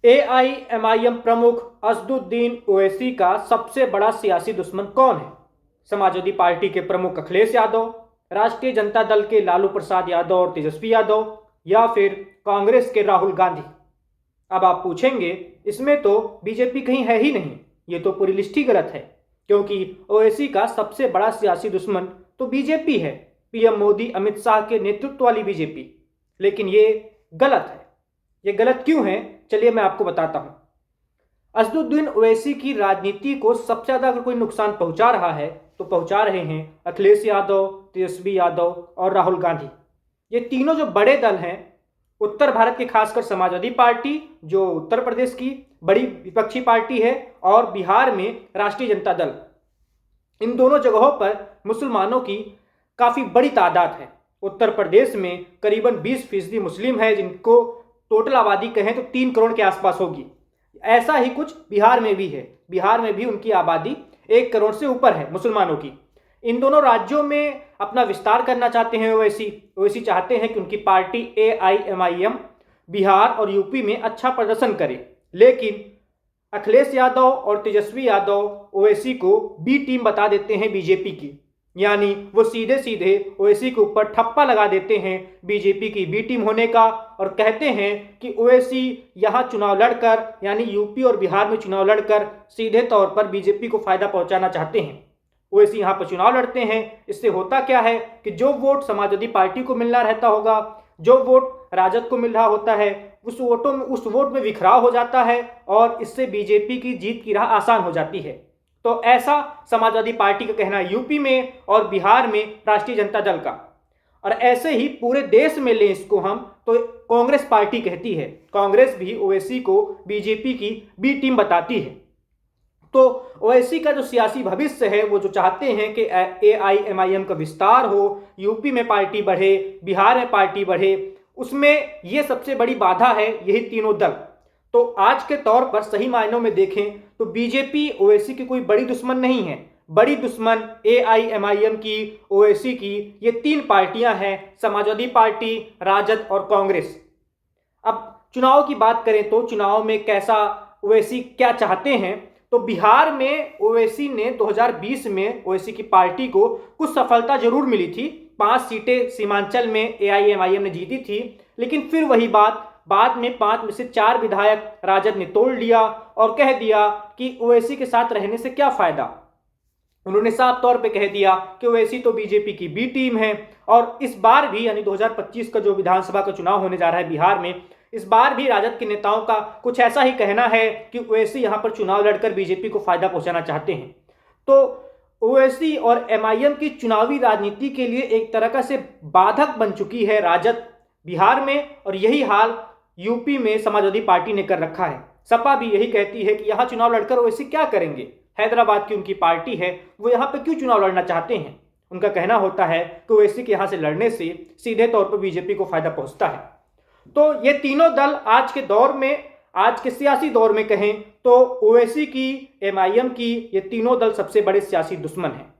AIMIM प्रमुख असदुद्दीन ओवैसी का सबसे बड़ा सियासी दुश्मन कौन है? समाजवादी पार्टी के प्रमुख अखिलेश यादव, राष्ट्रीय जनता दल के लालू प्रसाद यादव और तेजस्वी यादव, या फिर कांग्रेस के राहुल गांधी? अब आप पूछेंगे, इसमें तो बीजेपी कहीं है ही नहीं। ये तो पूरी लिस्ट ही गलत है, क्योंकि ओवैसी का सबसे बड़ा सियासी दुश्मन तो बीजेपी है, पीएम मोदी अमित शाह के नेतृत्व वाली बीजेपी। लेकिन ये गलत है। ये गलत क्यों है, चलिए मैं आपको बताता हूं। असदुद्दीन ओवैसी की राजनीति को सबसे ज्यादा अगर कोई नुकसान पहुंचा रहा है तो पहुंचा रहे हैं अखिलेश यादव, तेजस्वी यादव और राहुल गांधी। ये तीनों जो बड़े दल हैं, उत्तर भारत के खासकर समाजवादी पार्टी जो उत्तर प्रदेश की बड़ी विपक्षी पार्टी है, और बिहार में राष्ट्रीय जनता दल, इन दोनों जगहों पर मुसलमानों की काफी बड़ी तादाद है। उत्तर प्रदेश में करीबन 20% मुस्लिम है, जिनको टोटल आबादी कहें तो 3 करोड़ के आसपास होगी। ऐसा ही कुछ बिहार में भी है। बिहार में भी उनकी आबादी 1 करोड़ से ऊपर है मुसलमानों की। इन दोनों राज्यों में अपना विस्तार करना चाहते हैं ओवैसी चाहते हैं कि उनकी पार्टी एआईएमआईएम बिहार और यूपी में अच्छा प्रदर्शन करे। लेकिन अखिलेश यादव और तेजस्वी यादव ओवैसी को बी टीम बता देते हैं बीजेपी की, यानी वो सीधे सीधे ओवैसी के ऊपर ठप्पा लगा देते हैं बीजेपी की बी टीम होने का, और कहते हैं कि ओवैसी यहाँ चुनाव लड़कर, यानी यूपी और बिहार में चुनाव लड़कर सीधे तौर पर बीजेपी को फायदा पहुंचाना चाहते हैं। ओवैसी यहाँ पर चुनाव लड़ते हैं। इससे होता क्या है कि जो वोट समाजवादी पार्टी को मिलना रहता होगा, जो वोट राजद को मिल रहा होता है, उस वोट में बिखराव हो जाता है, और इससे बीजेपी की जीत की राह आसान हो जाती है। तो ऐसा समाजवादी पार्टी का कहना है यूपी में और बिहार में राष्ट्रीय जनता दल का। और ऐसे ही पूरे देश में ले इसको हम तो कांग्रेस पार्टी कहती है। कांग्रेस भी ओवैसी को बीजेपी की बी टीम बताती है। तो ओवैसी का जो सियासी भविष्य है, वो जो चाहते हैं कि एआईएमआईएम का विस्तार हो, यूपी में पार्टी बढ़े, बिहार में पार्टी बढ़े, उसमें ये सबसे बड़ी बाधा है यही तीनों दल। तो आज के तौर पर सही मायनों में देखें तो बीजेपी ओवैसी की कोई बड़ी दुश्मन नहीं है। बड़ी दुश्मन एआईएमआईएम की, ओवैसी की, ये 3 पार्टियां हैं, समाजवादी पार्टी, राजद और कांग्रेस। अब चुनाव की बात करें तो चुनाव में कैसा ओवैसी क्या चाहते हैं, तो बिहार में ओवैसी ने 2020 में ओवैसी की पार्टी को कुछ सफलता जरूर मिली थी। 5 सीटें सीमांचल में एआईएमआईएम ने जीती थी, लेकिन फिर वही बात, बाद में 5 में से 4 विधायक राजद ने तोड़ लिया और कह दिया कि ओवैसी के साथ रहने से क्या फायदा। उन्होंने साफ तौर पे कह दिया कि ओवैसी तो बीजेपी की बी टीम है। और इस बार भी, यानी 2025 का जो विधानसभा का चुनाव होने जा रहा है बिहार में, इस बार भी राजद के नेताओं का कुछ ऐसा ही कहना है कि ओवैसी यहां पर चुनाव लड़कर बीजेपी को फायदा पहुंचाना चाहते हैं। तो ओवैसी और एमआईएम की चुनावी राजनीति के लिए एक तरह से बाधक बन चुकी है राजद बिहार में, और यही हाल यूपी में समाजवादी पार्टी ने कर रखा है। सपा भी यही कहती है कि यहां चुनाव लड़कर ओवैसी क्या करेंगे, हैदराबाद की उनकी पार्टी है, वो यहां पर क्यों चुनाव लड़ना चाहते हैं। उनका कहना होता है कि ओवैसी के यहां से लड़ने से सीधे तौर पर बीजेपी को फायदा पहुंचता है। तो ये तीनों दल आज के दौर में, आज के सियासी दौर में कहें तो ओवैसी की, एमआईएम की, ये तीनों दल सबसे बड़े सियासी दुश्मन हैं।